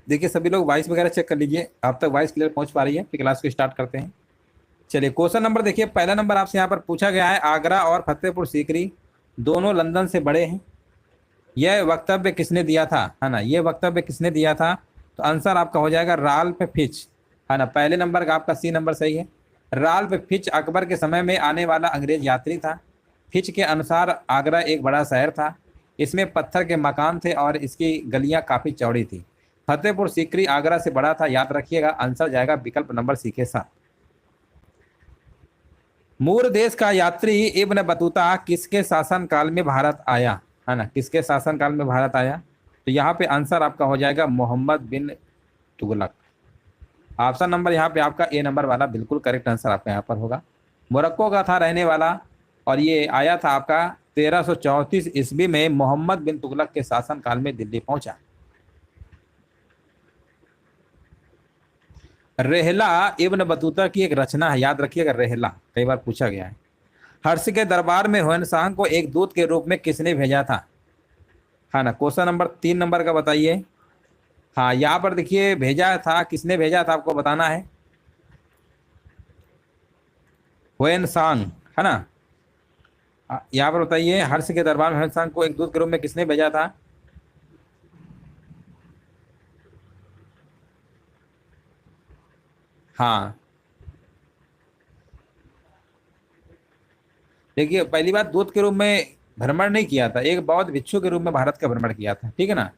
देखिए सभी लोग वॉइस वगैरह चेक कर लीजिए, आप तक वॉइस क्लियर पहुंच पा रही है, फिर क्लास को स्टार्ट करते हैं। चलिए क्वेश्चन नंबर देखिए, पहला नंबर आपसे यहाँ पर पूछा गया है, आगरा और फतेहपुर सीकरी दोनों लंदन से बड़े हैं, यह वक्तव्य किसने दिया था, है ना, यह वक्तव्य किसने दिया था। तो आंसर आपका हो जाएगा राल्फ फिच, है ना। पहले नंबर का आपका सी नंबर सही है। राल्फ फिच अकबर के समय में आने वाला अंग्रेज यात्री था। फिच के अनुसार आगरा एक बड़ा शहर था, इसमें पत्थर के मकान थे और इसकी गलियां काफी चौड़ी थी। फतेहपुर सीकरी आगरा से बड़ा था, याद रखिएगा, आंसर जाएगा विकल्प नंबर सी के साथ। मूर देश का यात्री इब्न बतूता किसके शासन काल में भारत आया, है ना, किसके शासन काल में भारत आया। तो यहाँ पे आंसर आपका हो जाएगा मोहम्मद बिन तुगलक। ऑप्शन नंबर यहाँ पे आपका ए नंबर वाला बिल्कुल करेक्ट आंसर आपका यहाँ पर होगा। मोरक्को का था रहने वाला, और ये आया था आपका 1334 ईस्वी में, मोहम्मद बिन तुगलक के शासन काल में दिल्ली पहुंचा। रेहला इब्न बतूता की एक रचना है, याद रखिएगा, रेहला कई बार पूछा गया है। हर्ष के दरबार में ह्वेनसांग को एक दूत के रूप में किसने भेजा था, हाँ ना। क्वेश्चन नंबर 3 नंबर का बताइए। हाँ यहाँ पर देखिए भेजा था, किसने भेजा था आपको बताना है, ह्वेनसांग, है ना। यहाँ पर बताइए, हर्ष के दरबार में ह्वेनसांग को एक दूत के रूप में किसने भेजा था। हाँ देखिए, पहली बात दूत के रूप में भ्रमण नहीं किया था, एक बौद्ध भिक्षु के रूप में भारत का भ्रमण किया था, ठीक है ना।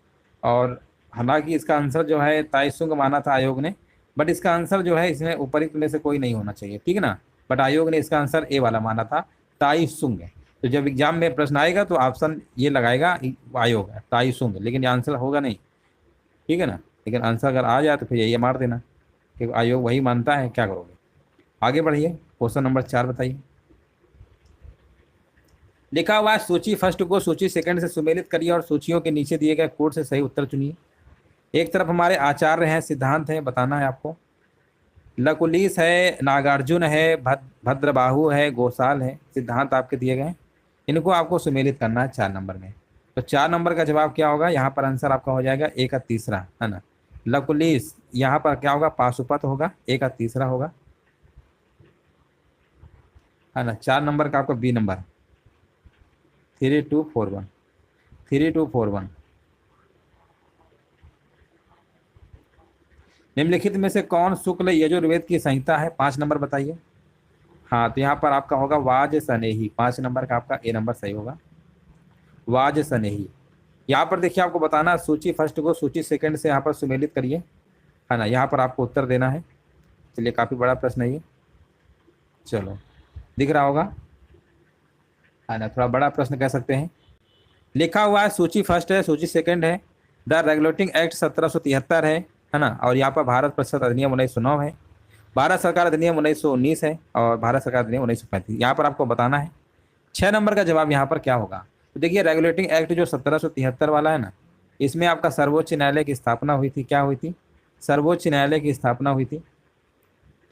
और हालांकि इसका आंसर जो है ताइसुंग माना था आयोग ने, बट इसका आंसर जो है इसमें उपयुक्त में से कोई नहीं होना चाहिए, ठीक है ना। बट आयोग ने इसका आंसर ए वाला माना था, ताइसुंग। तो जब एग्जाम में प्रश्न आएगा तो ऑप्शन ये लगाएगा आयोग है ताइसुंग, लेकिन ये आंसर होगा नहीं, ठीक है ना। लेकिन आंसर अगर आ जाए तो फिर ये मार देना कि आयोग वही मानता है, क्या करोगे। आगे बढ़िए, क्वेश्चन नंबर 4 बताइए। लिखा हुआ है सूची फर्स्ट को सूची सेकंड से सुमेलित करिए और सूचियों के नीचे दिए गए कोड से सही उत्तर चुनिए। एक तरफ हमारे आचार्य हैं, सिद्धांत है, बताना है आपको। लकुलीस है, नागार्जुन है, भद्रबाहु है, गोसाल है, सिद्धांत आपके दिए गए। इनको आपको सुमेलित करना है 4 नंबर में। तो 4 नंबर का जवाब क्या होगा, यहाँ पर आंसर आपका हो जाएगा ए का तीसरा, है ना। लकुलीस यहाँ पर क्या होगा, पाशुपत होगा, ए का तीसरा होगा, है ना। 4 नंबर का आपका बी नंबर 3241, 3241। निम्नलिखित में से कौन शुक्ल यजुर्वेद की संहिता है, 5 नंबर बताइए। हाँ तो यहाँ पर आपका होगा वाज सनेही, 5 नंबर का आपका ए नंबर सही होगा, वाज सनेही। यहाँ पर देखिए आपको बताना, सूची फर्स्ट को सूची सेकंड से यहाँ पर सुमेलित करिए, है ना। यहाँ पर आपको उत्तर देना है। चलिए काफी बड़ा प्रश्न है ये, चलो दिख रहा होगा, है ना, थोड़ा बड़ा प्रश्न कह सकते हैं। लिखा हुआ है सूची फर्स्ट है, सूची सेकंड है, द रेगुलेटिंग एक्ट 1773 है ना। और यहाँ पर भारत परिषद अधिनियम 1909 है, भारत सरकार अधिनियम 1919 है, और भारत सरकार अधिनियम 1935। यहाँ पर आपको बताना है 6 नंबर का जवाब यहाँ पर क्या होगा। तो देखिए रेगुलेटिंग एक्ट जो 1773 वाला है ना, इसमें आपका सर्वोच्च न्यायालय की स्थापना हुई थी, क्या हुई थी, सर्वोच्च न्यायालय की स्थापना हुई थी।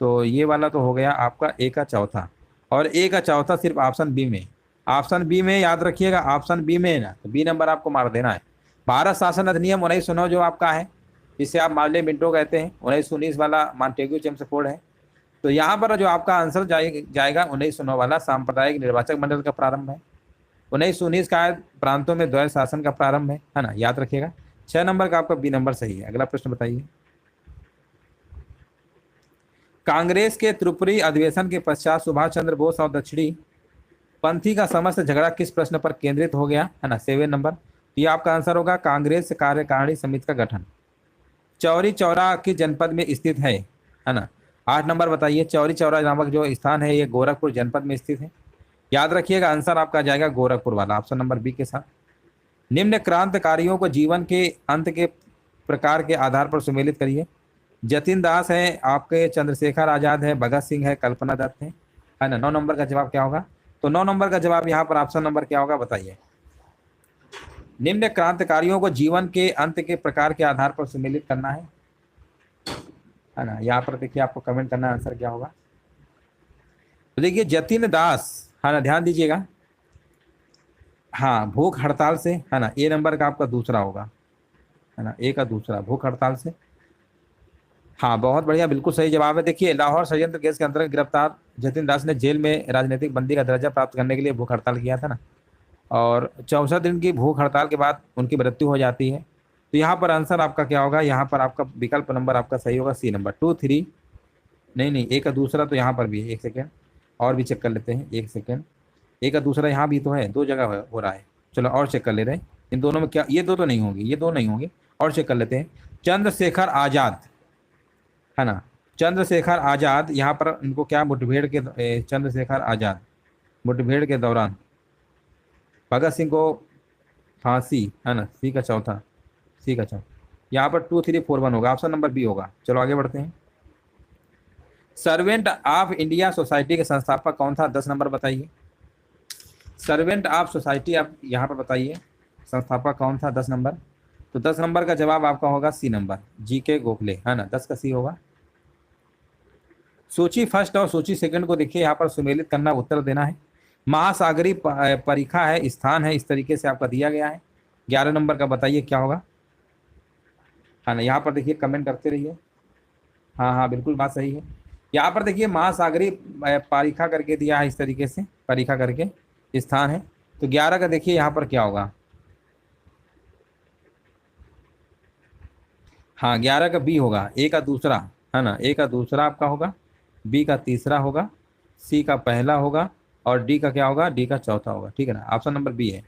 तो ये वाला तो हो गया आपका ए का चौथा, और ए का चौथा सिर्फ ऑप्शन बी में, ऑप्शन बी में याद रखिएगा, ऑप्शन बी में है ना, तो बी नंबर आपको मार देना है। भारत शासन अधिनियम 1909 जो आपका है, जिसे आप मार्ले मिंटो कहते हैं, 1919 वाला मॉन्टेग्यू चेम्सफोर्ड है। तो यहाँ पर जो आपका आंसर जाएगा 1909 वाला, सांप्रदायिक निर्वाचक मंडल का प्रारंभ है। 1919 का प्रांतों में द्वैध शासन का प्रारंभ है ना, याद रखिएगा। 6 नंबर का आपका बी नंबर सही है। अगला प्रश्न बताइए। कांग्रेस के त्रिपुरी अधिवेशन के पश्चात सुभाष चंद्र बोस और दक्षिणी पंथी का समस्त झगड़ा किस प्रश्न पर केंद्रित हो गया, है ना, 7 नंबर। तो ये आपका आंसर होगा कांग्रेस कार्यकारिणी समिति का गठन। चौरी चौरा किस जनपद में स्थित है ना। 8 नंबर बताइए, चौरी चौरा नामक जो स्थान है ये गोरखपुर जनपद में स्थित है, याद रखिएगा, आंसर आपका आ जाएगा गोरखपुर वाला, ऑप्शन नंबर बी के साथ। निम्न क्रांतिकारियों को जीवन के अंत के प्रकार के आधार पर सुमेलित करिए। जतिन दास है आपके, चंद्रशेखर आजाद है, भगत सिंह है, कल्पना दत्त है ना। 9 नंबर का जवाब क्या होगा। तो 9 नंबर का जवाब यहाँ पर ऑप्शन नंबर क्या होगा बताइए। निम्न क्रांतिकारियों को जीवन के अंत के प्रकार के आधार पर सुमेलित करना है ना। यहाँ पर देखिए आपको कमेंट करना आंसर क्या होगा। तो देखिए जतिन दास, है ना, ध्यान दीजिएगा, हाँ, भूख हड़ताल से, है ना, ए नंबर का आपका दूसरा होगा। है ना, ए का दूसरा भूख हड़ताल से। हाँ बहुत बढ़िया, बिल्कुल सही जवाब है। देखिए, लाहौर षड्यंत्र केस के अंतर्गत गिरफ्तार जतिन दास ने जेल में राजनीतिक बंदी का दर्जा प्राप्त करने के लिए भूख हड़ताल किया था ना, और 64 दिन की भूख हड़ताल के बाद उनकी मृत्यु हो जाती है। तो यहाँ पर आंसर आपका क्या होगा, यहाँ पर आपका विकल्प नंबर आपका सही होगा, सी नंबर 2 3। नहीं नहीं, ए का दूसरा तो यहाँ पर भी है, एक सेकेंड और भी चेक कर लेते हैं, एक सेकेंड। ए का दूसरा यहाँ भी तो है, दो जगह हो रहा है। चलो और चेक कर ले रहे हैं, इन दोनों में क्या, ये दो तो नहीं होंगे, ये दो नहीं होंगे, और चेक कर लेते हैं। चंद्रशेखर आजाद, है ना, चंद्रशेखर आजाद, यहाँ पर इनको क्या मुठभेड़ के चंद्रशेखर आजाद मुठभेड़ के दौरान भगत सिंह को फांसी, है ना, सी का चौथा, सी का चौथा, यहाँ पर 2341 होगा, ऑप्शन नंबर बी होगा। चलो आगे बढ़ते हैं। सर्वेंट ऑफ इंडिया सोसाइटी के संस्थापक कौन था, 10 नंबर बताइए। सर्वेंट ऑफ सोसाइटी आप यहाँ पर बताइए, संस्थापक कौन था, 10 नंबर। तो 10 नंबर का जवाब आपका होगा सी नंबर, जी.के. गोखले, है ना, 10 का सी होगा। सूची फर्स्ट और सूची सेकंड को देखिए, यहाँ पर सुमेलित करना, उत्तर देना है। महासागरीय परीखा है, स्थान है, इस तरीके से आपका दिया गया है। 11 नंबर का बताइए क्या होगा, है ना, यहाँ पर देखिए कमेंट करते रहिए। हाँ हाँ बिल्कुल बात सही है। यहाँ पर देखिए महासागरीय परीखा करके दिया है, इस तरीके से परीखा करके स्थान है। तो 11 का देखिए यहाँ पर क्या होगा, हाँ 11 का बी होगा, ए का दूसरा, है ना, ए का दूसरा आपका होगा, बी का तीसरा होगा, सी का पहला होगा, और डी का क्या होगा, डी का चौथा होगा, ठीक है ना, ऑप्शन नंबर बी है।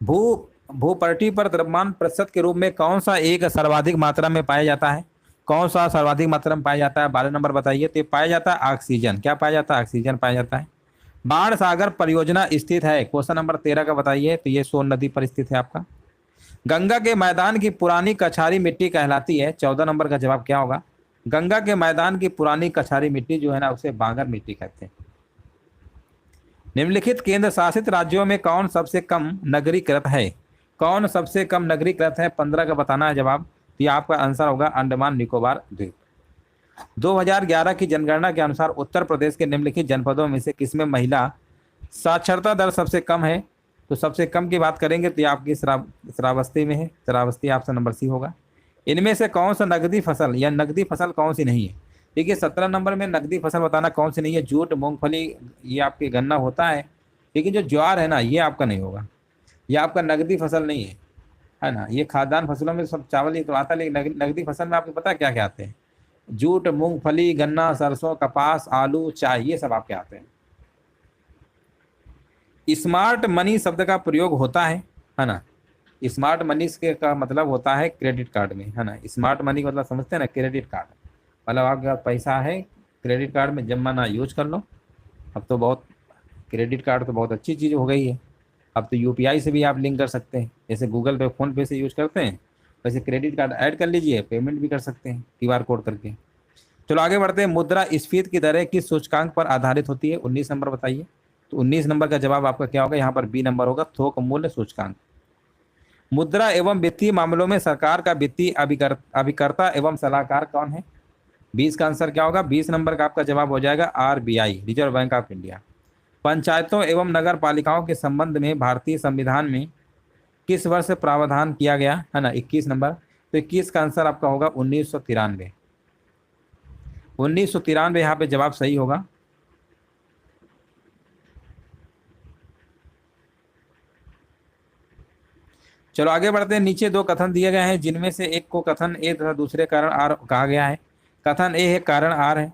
भू भूपटल पर द्रव्यमान प्रतिशत के रूप में कौन सा एक सर्वाधिक मात्रा में पाया जाता है, कौन सा सर्वाधिक मात्रा में पाया जाता है, 12 नंबर बताइए। तो पाया जाता है ऑक्सीजन, क्या पाया जाता है, ऑक्सीजन पाया जाता है। बाण सागर परियोजना स्थित है, क्वेश्चन नंबर 13 का बताइए। तो ये सोन नदी पर स्थित है आपका। गंगा के मैदान की पुरानी कछारी मिट्टी कहलाती है, 14 नंबर का जवाब क्या होगा। गंगा के मैदान की पुरानी कछारी मिट्टी जो है ना, उसे बांगर मिट्टी कहते हैं। निम्नलिखित केंद्र शासित राज्यों में कौन सबसे कम नगरीकृत है, कौन सबसे कम नगरीकृत है, 15 का बताना है जवाब। तो ये आपका आंसर होगा अंडमान निकोबार द्वीप। 2011 की जनगणना के अनुसार उत्तर प्रदेश के निम्नलिखित जनपदों में से किसमें महिला साक्षरता दर सबसे कम है। तो सबसे कम की बात करेंगे तो ये आपकी श्रावस्ती में है, श्रावस्ती ऑप्शन नंबर सी होगा। इनमें से कौन सा नकदी फसल या नकदी फसल कौन सी नहीं है। देखिए 17 नंबर में नकदी फसल बताना कौन सी नहीं है, जूट, मूंगफली, ये आपके गन्ना होता है, लेकिन जो ज्वार है ना, ये आपका नहीं होगा, ये आपका नकदी फसल नहीं है ना। ये खाद्यान्न फसलों में सब चावल ये तो आता है, लेकिन नकदी फसल में आपको पता है क्या क्या आते हैं, जूट, मूंगफली, गन्ना, सरसों, कपास, आलू, चाय, ये सब आपके आते हैं। स्मार्ट मनी शब्द का प्रयोग होता है ना। स्मार्ट मनी का मतलब होता है क्रेडिट कार्ड में, है ना। स्मार्ट मनी का मतलब समझते हैं ना, क्रेडिट कार्ड, मतलब आपके पास पैसा है, क्रेडिट कार्ड में जमा ना यूज कर लो। अब तो बहुत, क्रेडिट कार्ड तो बहुत अच्छी चीज़ हो गई है। अब तो यूपीआई से भी आप लिंक कर सकते हैं, जैसे गूगल पे, फोन पे से यूज करते हैं, वैसे क्रेडिट कार्ड ऐड कर लीजिए, पेमेंट भी कर सकते हैं QR कोड करके। चलो आगे बढ़ते हैं। मुद्रा स्फीति की दरें किस सूचकांक पर आधारित होती है, 19 नंबर बताइए। तो 19 नंबर का जवाब आपका क्या होगा, यहाँ पर बी नंबर होगा, थोक मूल्य सूचकांक। मुद्रा एवं वित्तीय मामलों में सरकार का वित्तीय अभिकर्ता एवं सलाहकार कौन है। 20 का आंसर क्या होगा, 20 नंबर का आपका जवाब हो जाएगा RBI, reserve bank of India. पंचायतों एवं नगर पालिकाओं के संबंध में भारतीय संविधान में किस वर्ष प्रावधान किया गया, है ना, 21 नंबर। तो 21 का आंसर आपका होगा 1993। 1993 यहाँ पे जवाब सही होगा। चलो आगे बढ़ते हैं। नीचे दो कथन दिए गए हैं, जिनमें से एक को कथन ए तथा दूसरे कारण आर कहा गया है। कथन ए है कारण आर है,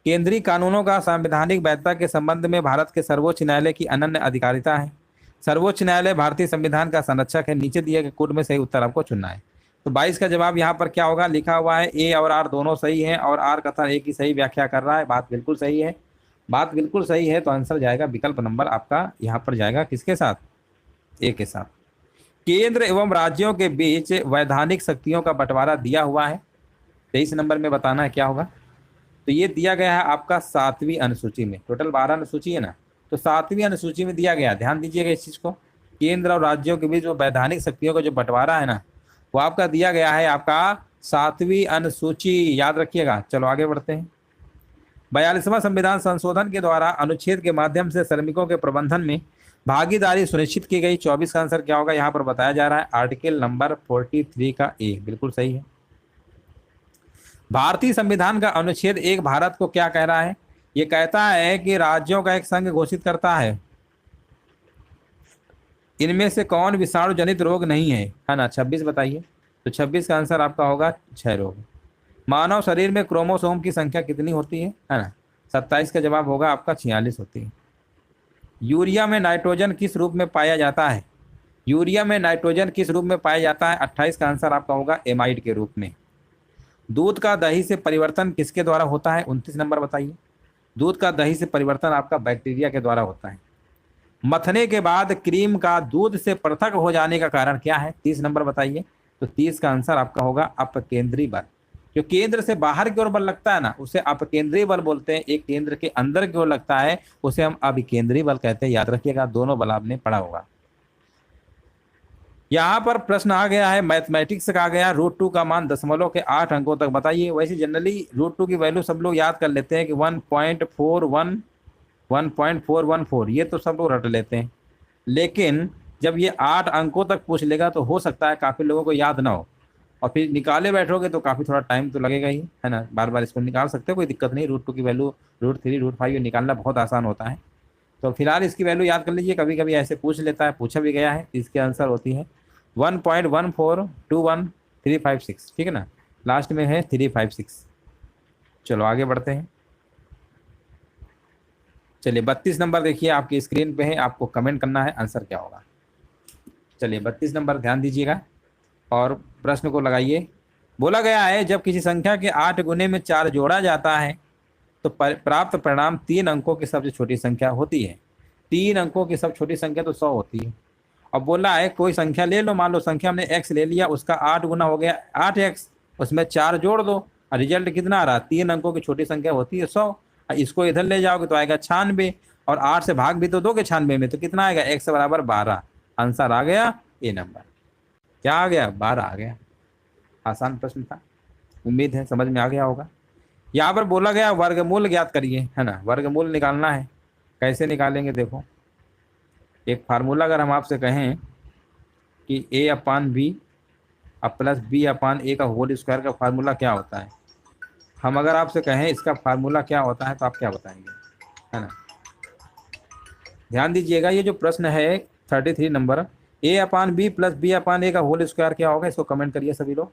केंद्रीय कानूनों का संवैधानिक वैधता के संबंध में भारत के सर्वोच्च न्यायालय की अनन्य अधिकारिता है। सर्वोच्च न्यायालय भारतीय संविधान का संरक्षक है। नीचे दिए गए कोड में सही उत्तर आपको चुनना है। तो 22 का जवाब यहाँ पर क्या होगा, लिखा हुआ है ए और आर दोनों सही है, और आर कथन ए की सही व्याख्या कर रहा है। बात बिल्कुल सही है, बात बिल्कुल सही है। तो आंसर जाएगा विकल्प नंबर आपका यहाँ पर जाएगा, किसके साथ, ए के साथ। केंद्र एवं राज्यों के बीच वैधानिक शक्तियों का बंटवारा दिया हुआ है, 23 नंबर में बताना है क्या होगा। तो ये दिया गया है आपका 7वीं अनुसूची में, टोटल 12 अनुसूची है ना, तो 7वीं अनुसूची में दिया गया। ध्यान दीजिएगा इस चीज को, केंद्र और राज्यों के बीच जो वैधानिक शक्तियों का जो बंटवारा है ना, वो आपका दिया गया है आपका 7वीं अनुसूची, याद रखिएगा। चलो आगे बढ़ते हैं। 42वां संविधान संशोधन के द्वारा अनुच्छेद के माध्यम से श्रमिकों के प्रबंधन में भागीदारी सुनिश्चित की गई। 24 का आंसर क्या होगा यहाँ पर बताया जा रहा है आर्टिकल नंबर 43 का ए, बिल्कुल सही है। भारतीय संविधान का अनुच्छेद 1 भारत को क्या कह रहा है? ये कहता है कि राज्यों का एक संघ घोषित करता है, इनमें से कौन विषाणु जनित रोग नहीं है ना? 26 बताइए। तो 26 का आंसर आपका होगा 6 रोग। मानव शरीर में क्रोमोसोम की संख्या कितनी होती है ना? 27 का जवाब होगा आपका 46 होती है। यूरिया में नाइट्रोजन किस रूप में पाया जाता है? यूरिया में नाइट्रोजन किस रूप में पाया जाता है? 28 का आंसर आपका होगा एमाइड के रूप में। दूध का दही से परिवर्तन किसके द्वारा होता है? 29 नंबर बताइए। दूध का दही से परिवर्तन आपका बैक्टीरिया के द्वारा होता है। मथने के बाद क्रीम का दूध से पृथक हो जाने का कारण क्या है? 30 नंबर बताइए। तो 30 का आंसर आपका होगा अपकेंद्री बल। जो केंद्र से बाहर की ओर बल लगता है ना, उसे अपकेंद्रीय बल बोलते हैं। एक केंद्र के अंदर की ओर लगता है उसे हम अभिकेंद्रीय बल कहते हैं। याद रखिएगा, दोनों बल आपने पढ़ा होगा। यहाँ पर प्रश्न आ गया है मैथमेटिक्स का, आ गया √2 का मान दशमलव के 8 अंकों तक बताइए। वैसे जनरली √2 की वैल्यू सब लोग याद कर लेते हैं कि 1.414 ये तो सब लोग रट लेते हैं, लेकिन जब ये 8 अंकों तक पूछ लेगा तो हो सकता है काफ़ी लोगों को याद ना हो, और फिर निकाले बैठोगे तो काफ़ी थोड़ा टाइम तो लगेगा ही, है ना। बार बार इसको निकाल सकते हो, कोई दिक्कत नहीं। √2 की वैल्यू √3 √5 ये निकालना बहुत आसान होता है। तो फिलहाल इसकी वैल्यू याद कर लीजिए, कभी कभी ऐसे पूछ लेता है, पूछा भी गया है। इसके आंसर होती है 1.1421356, ठीक है ना। लास्ट में है 356। चलो आगे बढ़ते हैं। चलिए 32 नंबर देखिए आपकी स्क्रीन पे है, आपको कमेंट करना है आंसर क्या होगा। चलिए 32 नंबर ध्यान दीजिएगा और प्रश्न को लगाइए। बोला गया है जब किसी संख्या के 8 गुने में 4 जोड़ा जाता है तो प्राप्त परिणाम 3 अंकों की सबसे छोटी संख्या होती है। 3 अंकों की सबसे छोटी संख्या तो 100 होती है। अब बोला है कोई संख्या ले लो, मान लो संख्या हमने x ले लिया, उसका 8 गुना हो गया 8x, उसमें 4 जोड़ दो और रिजल्ट कितना आ रहा? 3 अंकों की छोटी संख्या होती है 100। इसको इधर ले जाओगे तो आएगा 96, और 8 से भाग भी तो दोगे 96 में, तो कितना आएगा? x बराबर 12। आंसर आ गया ए नंबर। क्या आ गया? 12 आ गया। आसान प्रश्न था, उम्मीद है समझ में आ गया होगा। यहाँ पर बोला गया वर्गमूल ज्ञात करिए, है ना। वर्गमूल निकालना है, कैसे निकालेंगे देखो। एक फार्मूला अगर हम आपसे कहें कि a/b अब प्लस b/a का होल स्क्वायर का फार्मूला क्या होता है, हम अगर आपसे कहें इसका फार्मूला क्या होता है तो आप क्या बताएंगे, है ना। ध्यान दीजिएगा, ये जो प्रश्न है 33 नंबर, a/b प्लस b/a का होल स्क्वायर क्या होगा, इसको कमेंट करिए सभी लोग,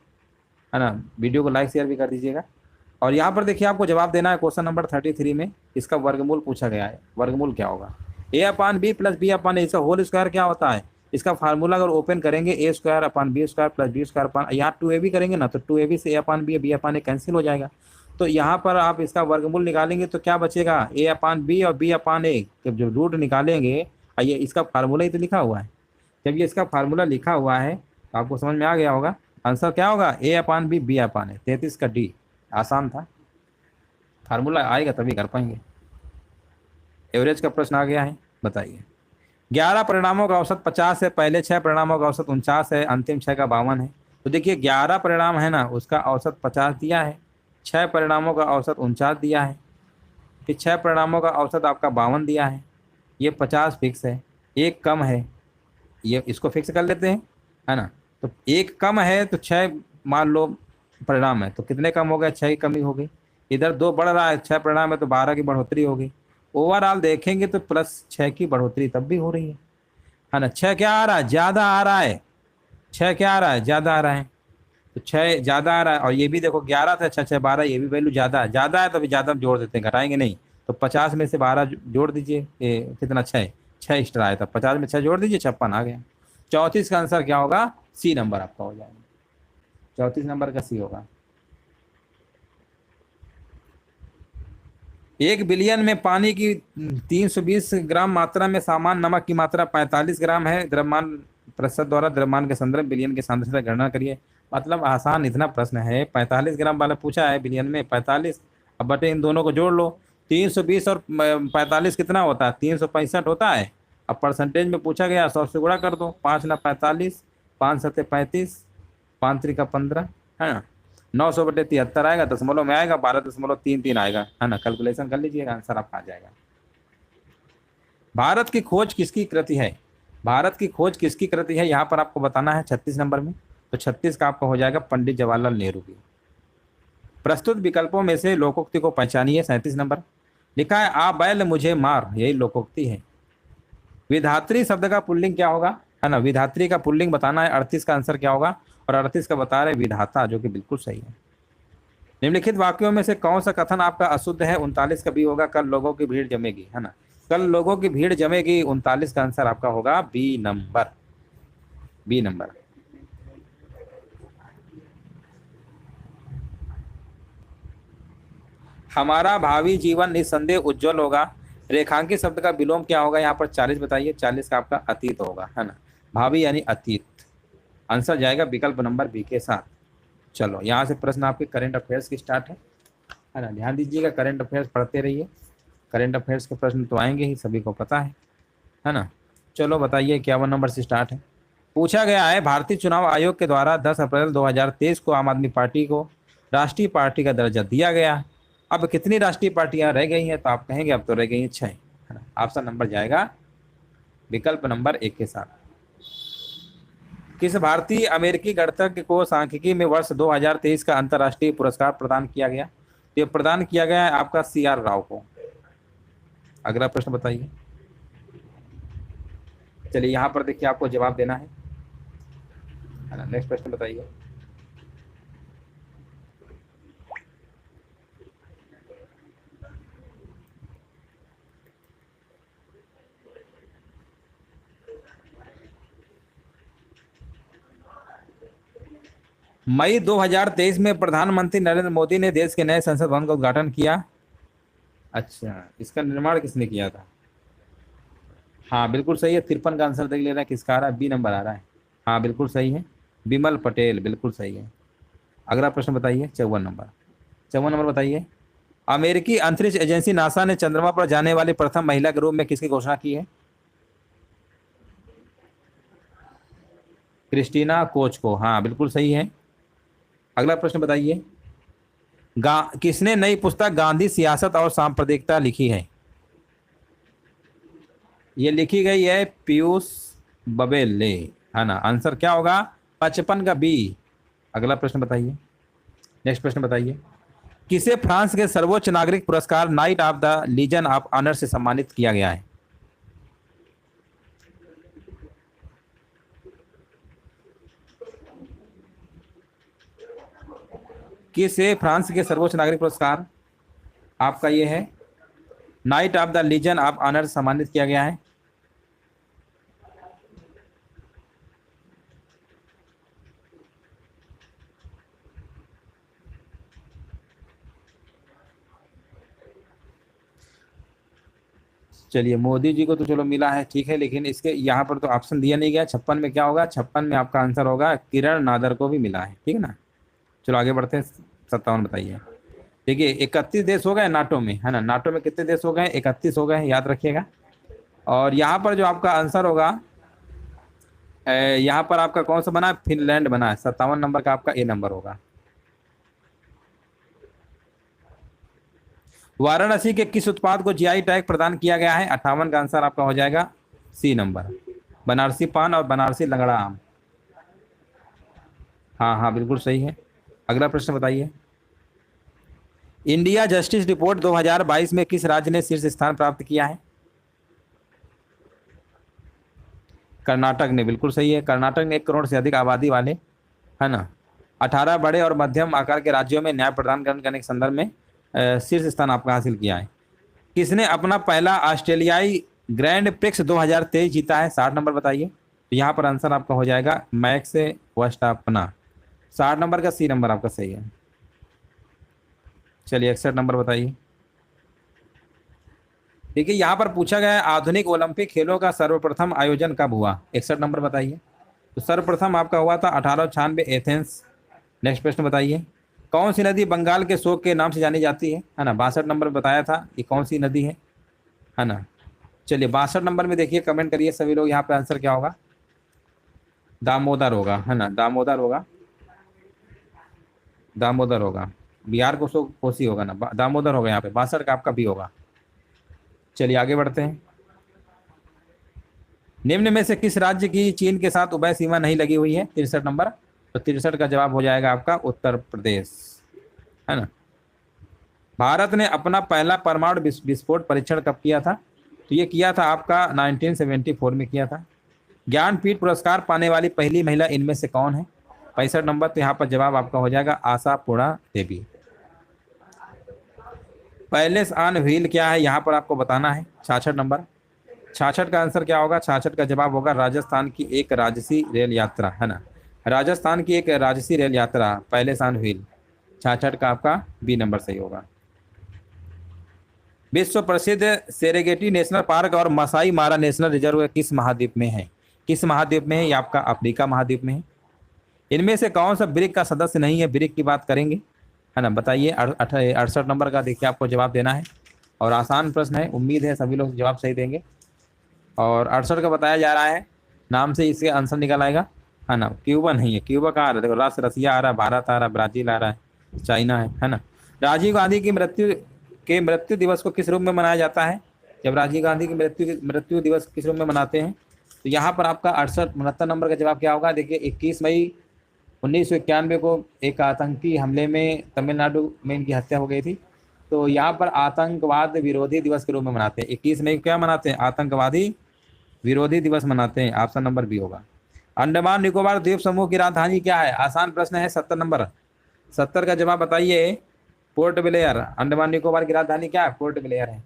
है ना। वीडियो को लाइक शेयर भी कर दीजिएगा। और यहाँ पर देखिए आपको जवाब देना है क्वेश्चन नंबर 33 में, इसका वर्गमूल पूछा गया है। वर्गमूल क्या होगा? a/b प्लस b/a, इसका होल स्क्वायर क्या होता है? इसका फार्मूला अगर ओपन करेंगे a² प्लस b² यहाँ 2ab करेंगे ना, तो 2ab से a/b b/a कैंसिल हो जाएगा। तो यहाँ पर आप इसका वर्गमूल निकालेंगे तो क्या बचेगा? a/b और b/a, जब रूट निकालेंगे, ये इसका फार्मूला ही तो लिखा हुआ है। जब ये इसका फार्मूला लिखा हुआ है तो आपको समझ में आ गया होगा आंसर क्या होगा? a/b b/a। 33 का डी, आसान था, फार्मूला आएगा तभी कर पाएंगे। एवरेज का प्रश्न आ गया है, बताइए। 11 परिणामों का औसत 50 है, पहले 6 परिणामों का औसत 49 है, अंतिम 6 का 52 है। तो देखिए 11 परिणाम है ना, उसका औसत 50 दिया है, 6 परिणामों का औसत 49 दिया है, फिर 6 परिणामों का औसत आपका 52 दिया है। ये 50 फिक्स है, एक कम है, ये इसको फिक्स कर लेते हैं, है ना। तो एक कम है तो 6 मान लो परिणाम है, तो कितने कम हो गए? 6 की कमी हो गई। इधर 2 बढ़ रहा है, 6 परिणाम है तो 12 की बढ़ोतरी हो गई। ओवरऑल देखेंगे तो +6 की बढ़ोतरी तब भी हो रही है ना। 6 क्या आ रहा है? ज़्यादा आ रहा है। 6 क्या आ रहा है? ज़्यादा आ रहा है। तो 6 ज़्यादा आ रहा है, और ये भी देखो 11 था, 6 6 12, ये भी वैल्यू ज़्यादा है। ज़्यादा है तो अभी ज़्यादा जोड़ देते हैं, घटाएंगे नहीं। तो 50 में से 12 जोड़ दीजिए, कितना? 6 एक्स्ट्रा आया था, 50 में 6 जोड़ दीजिए, 56 आ गया। 34 का आंसर क्या होगा? सी नंबर आपका हो जाएगा। 34 नंबर का सी होगा। 1 बिलियन में पानी की 320 ग्राम मात्रा में सामान्य नमक की मात्रा 45 ग्राम है। द्रव्यमान प्रतिशत द्वारा द्रव्यमान के संदर्भ बिलियन की सांद्रता गणना करिए। मतलब आसान इतना प्रश्न है, 45 ग्राम वाला पूछा है, बिलियन में 45, अब बटे इन दोनों को जोड़ लो। 320 और 45 कितना होता है? 365 होता है। अब परसेंटेज में पूछा गया, 100 से गुणा कर दो। 5 ना 45, 5 7 35, 5 3 15, है ना। 900 बटे 73 आएगा, दशमलव में आएगा 12.33 आएगा, है ना। कैलकुलेशन कर लीजिएगा, आंसर आपका आ जाएगा। भारत की खोज किसकी कृति है? भारत की खोज किसकी कृति है यहाँ पर आपको बताना है 36 नंबर में। तो 36 का आपका हो जाएगा पंडित जवाहरलाल नेहरू की। प्रस्तुत विकल्पों में से लोकोक्ति को पहचानिए 37 नंबर। लिखा है आ बैल मुझे मार, यही लोकोक्ति है। विधात्री शब्द का पुल्लिंग क्या होगा, है ना, विधात्री का पुल्लिंग बताना है। 38 का आंसर क्या होगा, और 38 का बता रहे विधाता, जो कि बिल्कुल सही है। निम्नलिखित वाक्यों में से कौन सा कथन आपका अशुद्ध है? 39 का बी होगा, कल लोगों की भीड़ जमेगी, है ना, कल लोगों की भीड़ जमेगी। 39 का आंसर आपका होगा बी नंबर, बी नंबर। हमारा भावी जीवन निस्संदेह उज्जवल होगा। रेखांकित शब्द का विलोम क्या होगा यहाँ पर? 40 बताइए। 40 का आपका अतीत होगा, है ना, भावी यानी अतीत। आंसर जाएगा विकल्प नंबर बी के साथ। चलो यहाँ से प्रश्न आपके करंट अफेयर्स की स्टार्ट है ना, ध्यान दीजिएगा, करंट अफेयर्स पढ़ते रहिए। करंट अफेयर्स के प्रश्न तो आएंगे ही, सभी को पता है ना। चलो बताइए 51 नंबर से स्टार्ट है। पूछा गया है भारतीय चुनाव आयोग के द्वारा 10 अप्रैल 2023 को आम आदमी पार्टी को राष्ट्रीय पार्टी का दर्जा दिया गया। अब कितनी राष्ट्रीय पार्टियां रह गई हैं? तो आप कहेंगे अब तो रह गई हैं 6, है ना। ऑप्शन नंबर जाएगा विकल्प नंबर 1 के साथ। किस भारतीय अमेरिकी गणितज्ञ को सांख्यिकी में वर्ष 2023 का अंतर्राष्ट्रीय पुरस्कार प्रदान किया गया? ये प्रदान किया गया है आपका CR राव को। अगला प्रश्न बताइए। चलिए यहाँ पर देखिए आपको जवाब देना है ना। नेक्स्ट प्रश्न बताइए। मई 2023 में प्रधानमंत्री नरेंद्र मोदी ने देश के नए संसद भवन का उद्घाटन किया। अच्छा, इसका निर्माण किसने किया था? हाँ बिल्कुल सही है। 53 का आंसर देख ले रहा है, किसका आ रहा है? बी नंबर आ रहा है। हाँ बिल्कुल सही है, बिमल पटेल, बिल्कुल सही है। अगला प्रश्न बताइए 54 नंबर। 54 नंबर बताइए। अमेरिकी अंतरिक्ष एजेंसी नासा ने चंद्रमा पर जाने वाली प्रथम महिला के रूप में किसकी घोषणा की है? क्रिस्टीना कोच को। हाँ बिल्कुल सही है। अगला प्रश्न बताइए। किसने नई पुस्तक गांधी सियासत और सांप्रदायिकता लिखी है? ये लिखी गई है पीयूष बबेल ने, है ना। आंसर क्या होगा? 55 का बी। अगला प्रश्न बताइए। नेक्स्ट प्रश्न बताइए। किसे फ्रांस के सर्वोच्च नागरिक पुरस्कार Knight of the Legion of Honour से सम्मानित किया गया है? किसे फ्रांस के सर्वोच्च नागरिक पुरस्कार आपका ये है Knight of the Legion of Honour से सम्मानित किया गया है? चलिए मोदी जी को तो चलो मिला है, ठीक है, लेकिन इसके यहाँ पर तो ऑप्शन दिया नहीं गया। 56 में क्या होगा? 56 में आपका आंसर होगा किरण नादर को भी मिला है, ठीक है ना। चलो आगे बढ़ते हैं। 57 बताइए। देखिए 31 देश हो गए नाटो में, है ना। नाटो में कितने देश हो गए? 31 हो गए, याद रखिएगा। और यहाँ पर जो आपका आंसर होगा, यहाँ पर आपका कौन सा बना है? फिनलैंड बना है। 57 नंबर का आपका ए नंबर होगा। वाराणसी के किस उत्पाद को जीआई टैग प्रदान किया गया है? 58 का आंसर आपका हो जाएगा सी नंबर, बनारसी पान और बनारसी लंगड़ा आम। हाँ हाँ बिल्कुल सही है। अगला प्रश्न बताइए। इंडिया जस्टिस रिपोर्ट 2022 में किस राज्य ने शीर्ष स्थान प्राप्त किया है? कर्नाटक ने, बिल्कुल सही है। कर्नाटक ने 1 करोड़ से अधिक आबादी वाले, है ना, 18 बड़े और मध्यम आकार के राज्यों में न्याय प्रदान करने के संदर्भ में शीर्ष स्थान आपका हासिल किया है। किसने अपना पहला ऑस्ट्रेलियाई ग्रैंड प्रिक्स 2023 जीता है? 60 नंबर बताइए। तो यहाँ पर आंसर आपका हो जाएगा मैक्स वर्स्टापना। 60 नंबर का सी नंबर आपका सही है। चलिए 61 नंबर बताइए। देखिए यहाँ पर पूछा गया है आधुनिक ओलंपिक खेलों का सर्वप्रथम आयोजन कब हुआ? 61 नंबर बताइए। तो सर्वप्रथम आपका हुआ था 1896 एथेंस। नेक्स्ट प्रश्न बताइए। कौन सी नदी बंगाल के शोक के नाम से जानी जाती है ना? 62 नंबर बताया था, ये कौन सी नदी है ना। चलिए 62 नंबर में देखिए, कमेंट करिए सभी लोग, यहाँ पे आंसर क्या होगा? दामोदर होगा, है ना, दामोदर होगा, दामोदर होगा। बिहार को शोक कोसी होगा ना, दामोदर होगा यहाँ पे। 62 का आपका भी होगा। चलिए आगे बढ़ते हैं। निम्न में से किस राज्य की चीन के साथ उभय सीमा नहीं लगी हुई है? 63 नंबर। तो 63 का जवाब हो जाएगा आपका उत्तर प्रदेश, है ना। भारत ने अपना पहला परमाणु विस्फोट परीक्षण कब किया था? तो ये किया था आपका 1974 में किया था। ज्ञानपीठ पुरस्कार पाने वाली पहली महिला इनमें से कौन है? 65 नंबर। तो यहाँ पर जवाब आपका हो जाएगा आशापूर्णा देवी। पैलेस ऑन व्हील क्या है यहाँ पर आपको बताना है। 66 नंबर। 66 का आंसर क्या होगा? 66 का जवाब होगा राजस्थान की एक राजसी रेल यात्रा, है ना। राजस्थान की एक राजसी रेल यात्रा पैलेस ऑन व्हील। 66 का आपका बी नंबर सही होगा। विश्व प्रसिद्ध सेरेगेटी नेशनल पार्क और मसाई मारा नेशनल रिजर्व किस महाद्वीप में है? किस महाद्वीप में है? ये आपका अफ्रीका महाद्वीप में है। इनमें से कौन सा ब्रिक का सदस्य नहीं है? ब्रिक की बात करेंगे, है ना। बताइए। 68 नंबर का देखिए आपको जवाब देना है और आसान प्रश्न है, उम्मीद है सभी लोग जवाब सही देंगे। और 68 का बताया जा रहा है, नाम से इसके आंसर निकल आएगा, है ना। क्यूबा नहीं है। क्यूबा कहाँ आ रहा है? देखो, राष्ट्र रसिया आ रहा है, भारत आ रहा है, ब्राजील आ रहा है, चाइना है ना। राजीव गांधी की मृत्यु दिवस को किस रूप में मनाया जाता है? जब राजीव गांधी की मृत्यु दिवस किस रूप में मनाते हैं? तो यहाँ पर आपका 69 नंबर का जवाब क्या होगा? देखिए 21 मई 1991 को एक आतंकी हमले में तमिलनाडु में इनकी हत्या हो गई थी। तो यहाँ पर आतंकवाद विरोधी दिवस के रूप में मनाते हैं। 21 मई को क्या मनाते हैं? आतंकवादी विरोधी दिवस मनाते हैं। ऑप्शन नंबर बी होगा। अंडमान निकोबार द्वीप समूह की राजधानी क्या है? आसान प्रश्न है। 70 नंबर। 70 का जवाब बताइए। Port Blair. अंडमान निकोबार की राजधानी क्या है? पोर्ट ब्लेयर है।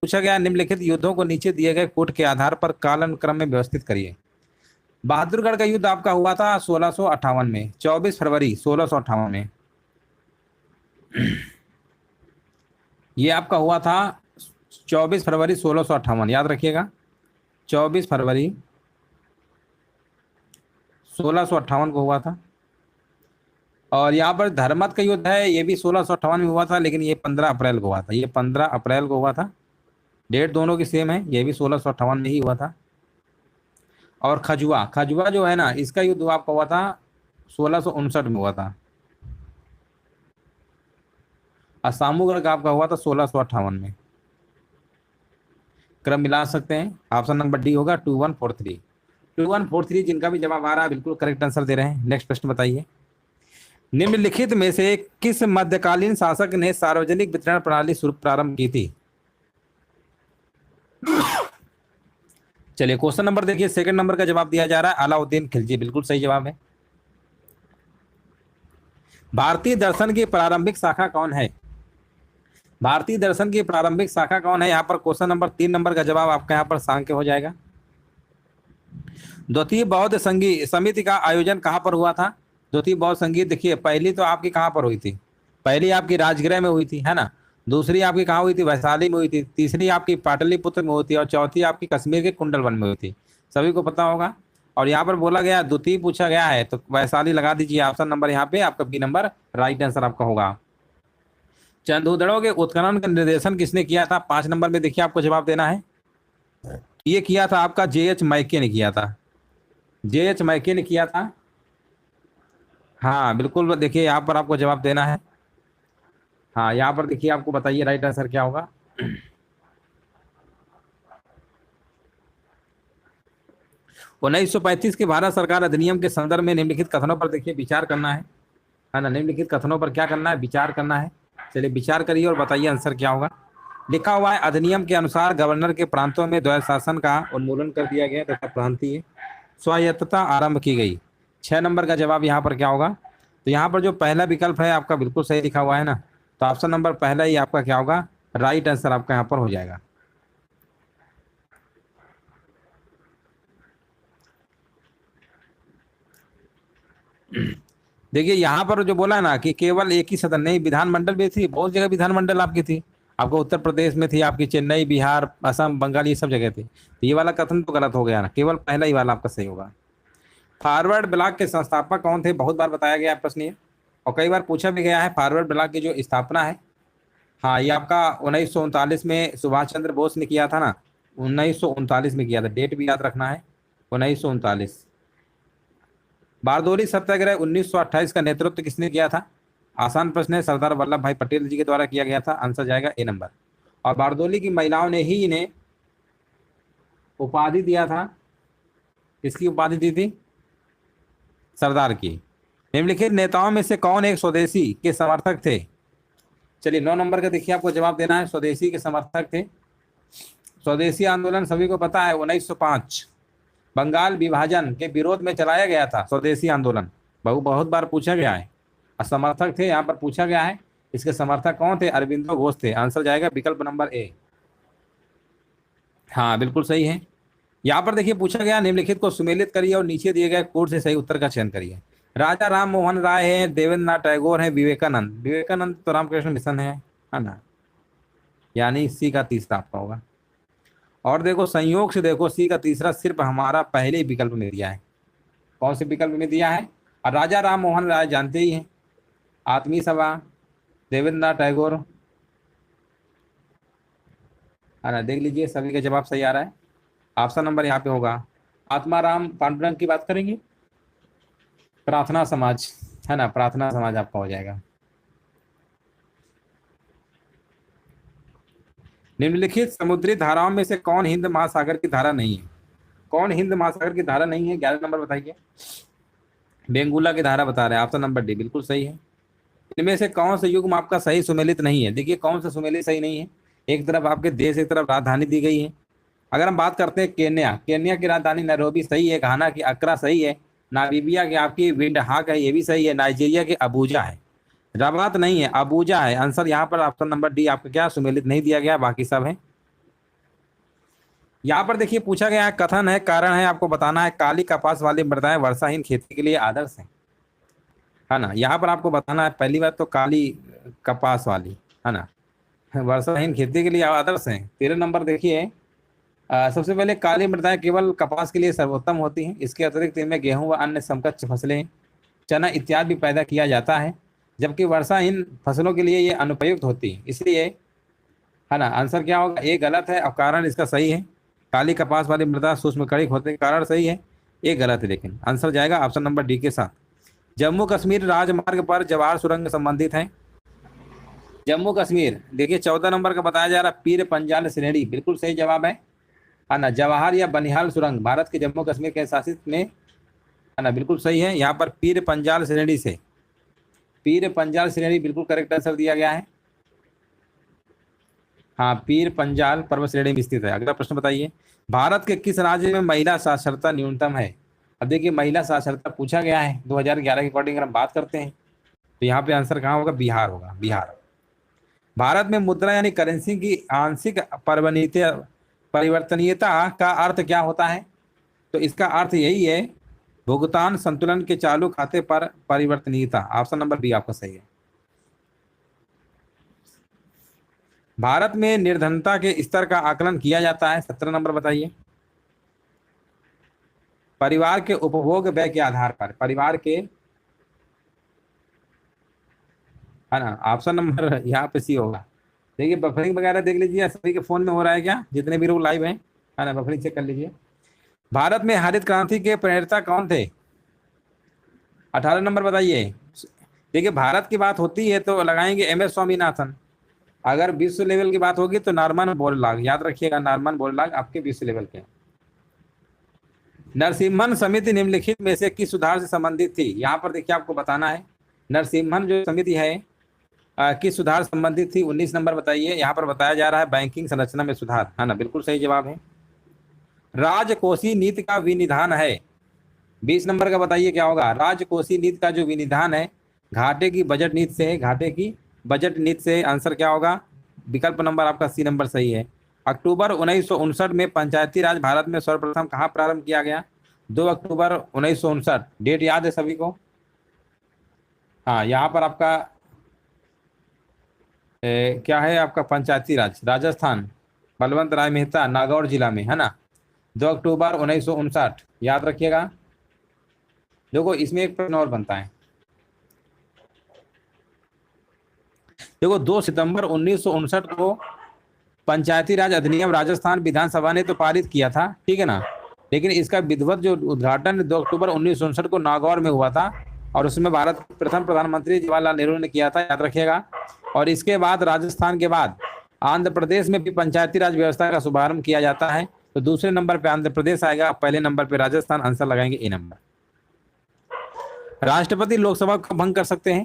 पूछा गया निम्नलिखित युद्धों को नीचे दिए गए कूट के आधार पर कालानुक्रम में व्यवस्थित करिए। बहादुरगढ़ का युद्ध आपका हुआ था 1658 में, 24 फरवरी 1658 में। ये आपका हुआ था 24 फरवरी 1658, याद रखिएगा। 24 फरवरी 1658 को हुआ था। और यहाँ पर धर्मत का युद्ध है, ये भी 1658 में हुआ था, लेकिन ये 15 अप्रैल को हुआ था। ये 15 अप्रैल को हुआ था। डेट दोनों की सेम है। ये भी 1658 में ही हुआ था। और खजुआ जो है ना, इसका युद्ध आपका हुआ था 1659 में हुआ था। असामुगढ़ का आपका हुआ था 1658 में। क्रम मिला सकते हैं। ऑप्शन नंबर डी होगा 2143। 2143 जिनका भी जवाब आ रहा है बिल्कुल करेक्ट आंसर दे रहे हैं। नेक्स्ट प्रश्न बताइए। निम्नलिखित में से किस मध्यकालीन शासक ने सार्वजनिक वितरण प्रणाली प्रारंभ की थी? चलिए क्वेश्चन नंबर देखिए। सेकंड नंबर का जवाब दिया जा रहा है अलाउद्दीन खिलजी, बिल्कुल सही जवाब है। भारतीय दर्शन की प्रारंभिक शाखा कौन है? भारतीय दर्शन की प्रारंभिक शाखा कौन है? यहाँ पर क्वेश्चन नंबर 3 नंबर का जवाब आपका यहाँ पर सांख्य हो जाएगा। द्वितीय बौद्ध संगीत समिति का आयोजन कहाँ पर हुआ था? द्वितीय बौद्ध संगीत देखिए, पहली तो आपकी कहाँ पर हुई थी? पहली आपकी राजगृह में हुई थी, है ना। दूसरी आपकी कहाँ हुई थी? वैशाली में हुई थी। तीसरी आपकी पाटलिपुत्र में हुई थी। और चौथी आपकी कश्मीर के कुंडलवन में हुई थी। सभी को पता होगा। और यहाँ पर बोला गया द्वितीय पूछा गया है, तो वैशाली लगा दीजिए। ऑप्शन नंबर यहाँ पे आपका बी नंबर राइट आंसर आपका होगा। चंदूदड़ों के उत्खनन का निर्देशन किसने किया था? 5 नंबर में देखिए आपको जवाब देना है। ये किया था आपका J.H. मैके ने किया था। J.H. मैके ने किया था। हाँ बिल्कुल, देखिए यहाँ पर आपको जवाब देना है। हाँ यहाँ पर देखिए आपको बताइए राइट आंसर क्या होगा। 1935 के भारत सरकार अधिनियम के संदर्भ में निम्नलिखित कथनों पर देखिए विचार करना है ना। निम्नलिखित कथनों पर क्या करना है? विचार करना है। चलिए विचार करिए और बताइए आंसर क्या होगा। लिखा हुआ है अधिनियम के अनुसार गवर्नर के प्रांतों में द्वैध शासन का उन्मूलन कर दिया गया तथा प्रांतीय स्वायत्तता आरंभ की गई। 6 नंबर का जवाब यहाँ पर क्या होगा? तो यहाँ पर जो पहला विकल्प है आपका बिल्कुल सही लिखा हुआ है ना। तो ऑप्शन नंबर पहला ही आपका क्या होगा? राइट आंसर आपका यहाँ पर हो जाएगा। देखिए यहाँ पर जो बोला ना कि केवल एक ही सदन नहीं, विधानमंडल भी थी, बहुत जगह विधानमंडल आपकी थी। आपको उत्तर प्रदेश में थी, आपकी चेन्नई, बिहार, असम, बंगाल, ये सब जगह थी। तो ये वाला कथन तो गलत हो गया ना, केवल पहला ही वाला आपका सही होगा। फॉरवर्ड ब्लॉक के संस्थापक कौन थे? बहुत बार बताया गया प्रश्न ये, और कई बार पूछा भी गया है। फॉरवर्ड ब्लॉक की जो स्थापना है, हाँ, ये आपका 1939 में सुभाष चंद्र बोस ने किया था ना। 1939 में किया था, डेट भी याद रखना है, 1939। बारदोली सत्याग्रह 1928 का नेतृत्व किसने किया था? आसान प्रश्न है। सरदार वल्लभ भाई पटेल जी के द्वारा किया गया था। आंसर जाएगा ए नंबर। और बारदोली की महिलाओं ने ही इन्हें उपाधि दिया था किसकी उपाधि दी थी? सरदार की। निम्नलिखित नेताओं में से कौन एक स्वदेशी के समर्थक थे? चलिए 9 नंबर का देखिए, आपको जवाब देना है। स्वदेशी के समर्थक थे। स्वदेशी आंदोलन सभी को पता है 1905 बंगाल विभाजन के विरोध में चलाया गया था। स्वदेशी आंदोलन बहुत बार पूछा गया है। समर्थक थे, यहाँ पर पूछा गया है। इसके समर्थक कौन थे? अरविंदो घोष थे। आंसर जाएगा विकल्प नंबर ए। हाँ बिल्कुल सही है। यहाँ पर देखिए पूछा गया निम्नलिखित को सुमेलित करिए और नीचे दिए गए कोड से सही उत्तर का चयन करिए। राजा राम मोहन राय है, देवेंद्रनाथ टैगोर है, विवेकानंद। विवेकानंद तो रामकृष्ण मिशन है ना, यानी सी का तीसरा आपका होगा। और देखो संयोग से देखो सी का तीसरा सिर्फ हमारा पहले विकल्प में दिया है। कौन से विकल्प में दिया है? और राजा राम मोहन राय जानते ही हैं, आत्मीय सभा, देवेंद्रनाथ टैगोर, है ना। देख लीजिए सभी का जवाब सही आ रहा है। ऑप्शन नंबर यहाँ पे होगा आत्माराम पांडुरंग की बात करेंगे, प्रार्थना समाज, है ना, प्रार्थना समाज आपका हो जाएगा। निम्नलिखित समुद्री धाराओं में से कौन हिंद महासागर की धारा नहीं है? कौन हिंद महासागर की धारा नहीं है? 11 नंबर बताइए। बेंगुला की धारा बता रहे हैं। ऑप्शन नंबर डी बिल्कुल सही है। इनमें से कौन सा युग्म आपका सही सुमेलित नहीं है? देखिए कौन सा सुमेलित सही नहीं है। एक तरफ आपके देश, एक तरफ राजधानी दी गई है। अगर हम बात करते हैं केन्या, केन्या की राजधानी नैरोबी सही है, घाना की अक्रा सही है, नामीबिया की आपकी विंडहाक है, ये भी सही है, नाइजीरिया की अबूजा है, रबात नहीं है, अबूजा है। आंसर यहाँ पर ऑप्शन नंबर डी आपका क्या सुमेलित नहीं दिया गया, बाकी सब है। यहाँ पर देखिए पूछा गया है, कथन है, कारण है, आपको बताना है। काली कपास वाली मृदाएं वर्षाहीन खेती के लिए आदर्श है ना। यहाँ पर आपको बताना है पहली बात तो काली कपास वाली, है ना, वर्षाहीन खेती के लिए आदर्श है। 13 नंबर देखिए, सबसे पहले काली मृदाएं केवल कपास के लिए सर्वोत्तम होती हैं। इसके अतिरिक्त इनमें गेहूं व अन्य समकक्ष फसलें, चना इत्यादि भी पैदा किया जाता है, जबकि वर्षाहीन फसलों के लिए ये अनुपयुक्त होती है। इसलिए, है ना, आंसर क्या होगा? ये गलत है और कारण इसका सही है। काली कपास वाली मृदा सूक्ष्म कणिक होते हैं, कारण सही है, ये गलत है। लेकिन आंसर जाएगा ऑप्शन नंबर डी के साथ। जम्मू कश्मीर राजमार्ग पर जवाहर सुरंग संबंधित है। जम्मू कश्मीर देखिए 14 नंबर का बताया जा रहा है, पीर पंजाल श्रेणी, बिल्कुल सही जवाब है ना। जवाहर या बनिहाल सुरंग भारत के जम्मू कश्मीर के शासित में, है ना, बिल्कुल सही है। यहाँ पर पीर पंजाल श्रेणी से, पीर पंजाल श्रेणी बिल्कुल करेक्ट आंसर दिया गया है। हाँ, पीर पंजाल पर्वत श्रेणी में स्थित है। अगला प्रश्न बताइए, भारत के किस राज्य में महिला साक्षरता न्यूनतम है? अब देखिए महिला साक्षरता पूछा गया है 2011 के अकॉर्डिंग अगर हम बात करते हैं तो यहाँ पे आंसर कहाँ होगा? बिहार होगा, बिहार। भारत में मुद्रा यानी करेंसी की आंशिक परिवर्तनीयता का अर्थ क्या होता है? तो इसका अर्थ यही है, भुगतान संतुलन के चालू खाते पर परिवर्तनीयता। ऑप्शन नंबर बी आपका सही है। भारत में निर्धनता के स्तर का आकलन किया जाता है। 17 नंबर बताइए। परिवार के उपभोग व्यय के आधार पर, परिवार के, है ना, ऑप्शन नंबर यहाँ पे सी होगा। देखिए बफरिंग वगैरह देख लीजिए, सभी के फोन में हो रहा है क्या? जितने भी लोग लाइव हैं, है ना, बफरिंग चेक कर लीजिए। भारत में हरित क्रांति के प्रणेता कौन थे? 18 नंबर बताइए। देखिए भारत की बात होती है तो लगाएंगे एम.एस. स्वामीनाथन। अगर विश्व लेवल की बात होगी तो नॉर्मन बोरलॉग, याद रखिएगा, नॉर्मन बोरलॉग आपके विश्व लेवल के। नरसिम्हन समिति निम्नलिखित में से किस सुधार से संबंधित थी? यहाँ पर देखिए आपको बताना है, नरसिम्हन जो समिति है किस सुधार संबंधित थी? 19 नंबर बताइए। यहाँ पर बताया जा रहा है बैंकिंग संरचना में सुधार, है ना, बिल्कुल सही जवाब है। राजकोषीय नीति का विनिधान है, 20 नंबर का बताइए क्या होगा? राजकोषीय नीति का जो विनिधान है घाटे की बजट नीति से है, घाटे की बजट नीति से। आंसर क्या होगा? विकल्प नंबर आपका सी नंबर सही है। अक्टूबर 1959 में पंचायती राज भारत में सर्वप्रथम कहाँ प्रारंभ किया गया? 2 अक्टूबर 1959, डेट याद है सभी को? हाँ, यहाँ पर आपका क्या है आपका? पंचायती राज, राजस्थान, बलवंत राय मेहता, नागौर जिला में, है ना, 2 अक्टूबर 1959, याद रखिएगा। देखो इसमें एक प्रश्न और बनता है, देखो 2 सितंबर 1959 को पंचायती राज अधिनियम राजस्थान विधानसभा ने तो पारित किया था, ठीक है ना, लेकिन इसका विधिवत जो उद्घाटन 2 अक्टूबर 1959 को नागौर में हुआ था और उसमें भारत के प्रथम प्रधानमंत्री जवाहरलाल नेहरू ने किया था, याद रखिएगा। और इसके बाद राजस्थान के बाद आंध्र प्रदेश में भी पंचायती राज व्यवस्था का शुभारंभ किया जाता है, तो दूसरे नंबर पे आंध्र प्रदेश आएगा, पहले नंबर पे राजस्थान, आंसर लगाएंगे ए नंबर। राष्ट्रपति लोकसभा कब भंग कर सकते हैं,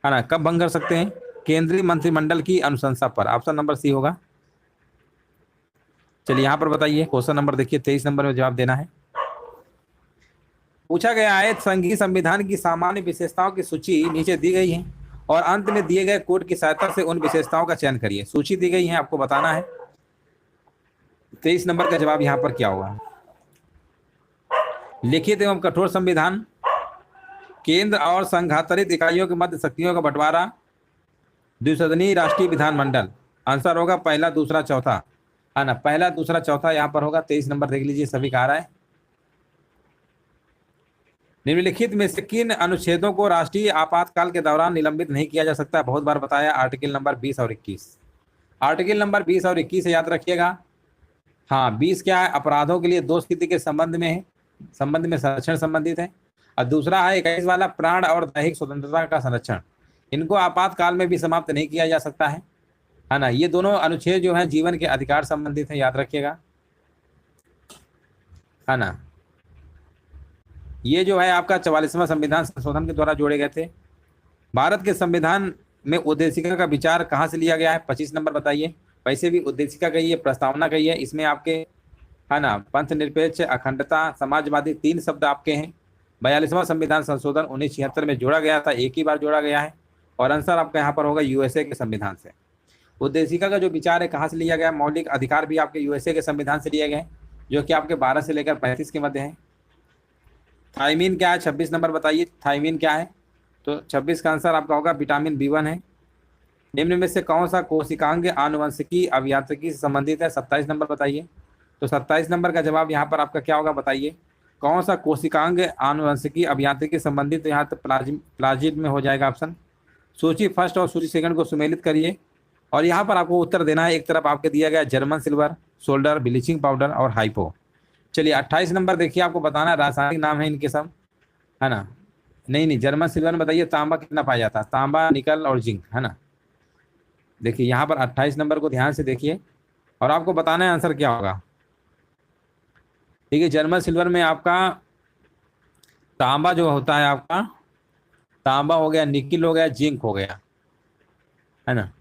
है ना, कब भंग कर सकते हैं? केंद्रीय मंत्रिमंडल की अनुशंसा पर, ऑप्शन नंबर सी होगा। चलिए यहाँ पर बताइए, क्वेश्चन नंबर देखिए 23 नंबर में जवाब देना है। पूछा गया है संघीय संविधान की सामान्य विशेषताओं की सूची नीचे दी गई है और अंत में दिए गए कोड की सहायता से उन विशेषताओं का चयन करिए। सूची दी गई है, आपको बताना है 23 नंबर का जवाब यहाँ पर क्या होगा। लिखित एवं कठोर संविधान, केंद्र और संघातरित इकाइयों के मध्य शक्तियों का बंटवारा, द्विसदनीय राष्ट्रीय विधानमंडल। आंसर होगा पहला, दूसरा, चौथा, है ना, पहला, दूसरा, चौथा यहाँ पर होगा। 23 नंबर देख लीजिए, सभी का आ रहा है। निम्नलिखित में से किन अनुच्छेदों को राष्ट्रीय आपातकाल के दौरान निलंबित नहीं किया जा सकता? बहुत बार बताया, आर्टिकल नंबर 20 और 21। आर्टिकल नंबर 20 और 21 याद रखिएगा। हाँ, 20 क्या है? अपराधों के लिए दो स्थिति के संबंध में है, संबंध में संरक्षण संबंधित है। और दूसरा है 21 वाला, प्राण और दैहिक स्वतंत्रता का संरक्षण। इनको आपातकाल में भी समाप्त नहीं किया जा सकता है ना। ये दोनों अनुच्छेद जो है जीवन के अधिकार संबंधित है, याद रखिएगा, है ना। ये जो है आपका 44वां संविधान संशोधन के द्वारा जोड़े गए थे। भारत के संविधान में उद्देशिका का विचार कहाँ से लिया गया है? 25 नंबर बताइए। वैसे भी उद्देशिका कही है, प्रस्तावना कही है, इसमें आपके, है ना, पंथ निरपेक्ष, अखंडता, समाजवादी, 3 शब्द आपके हैं। 42वां संविधान संशोधन 1976 में जोड़ा गया था, एक ही बार जोड़ा गया है। और आंसर आपका यहाँ पर होगा यूएसए के संविधान से। उद्देशिका का जो विचार है कहाँ से लिया गया? मौलिक अधिकार भी आपके यूएसए के संविधान से लिए गए, जो कि आपके 12 से लेकर 35 के मध्य है। थायमीन क्या है? 26 नंबर बताइए, थायमीन क्या है? तो 26 का आंसर आपका होगा विटामिन B1 है। निम्न में से कौन सा कोशिकांग आनुवंशिकी अभियांत्रिकी से संबंधित है? 27 नंबर बताइए। तो 27 नंबर का जवाब यहाँ पर आपका क्या होगा, बताइए। कौन सा कोशिकांग आनुवंशिकी अभियांत्रिकी संबंधित? तो यहाँ तो प्लाजिड में हो जाएगा ऑप्शन। सूची फर्स्ट और सूची सेकंड को सुमेलित करिए और यहाँ पर आपको उत्तर देना है। एक तरफ आपके दिया गया German silver, solder, bleaching powder और हाइपो। चलिए 28 नंबर देखिए, आपको बताना है रासायनिक नाम है इनके सब, है ना। नहीं, जर्मन सिल्वर में बताइए तांबा कितना पाया जाता है? तांबा, निकल और जिंक, है ना। देखिए यहाँ पर 28 नंबर को ध्यान से देखिए और आपको बताना है आंसर क्या होगा। ठीक है, जर्मन सिल्वर में आपका तांबा जो होता है, आपका तांबा हो गया, निकिल हो गया, जिंक हो गया, है ना।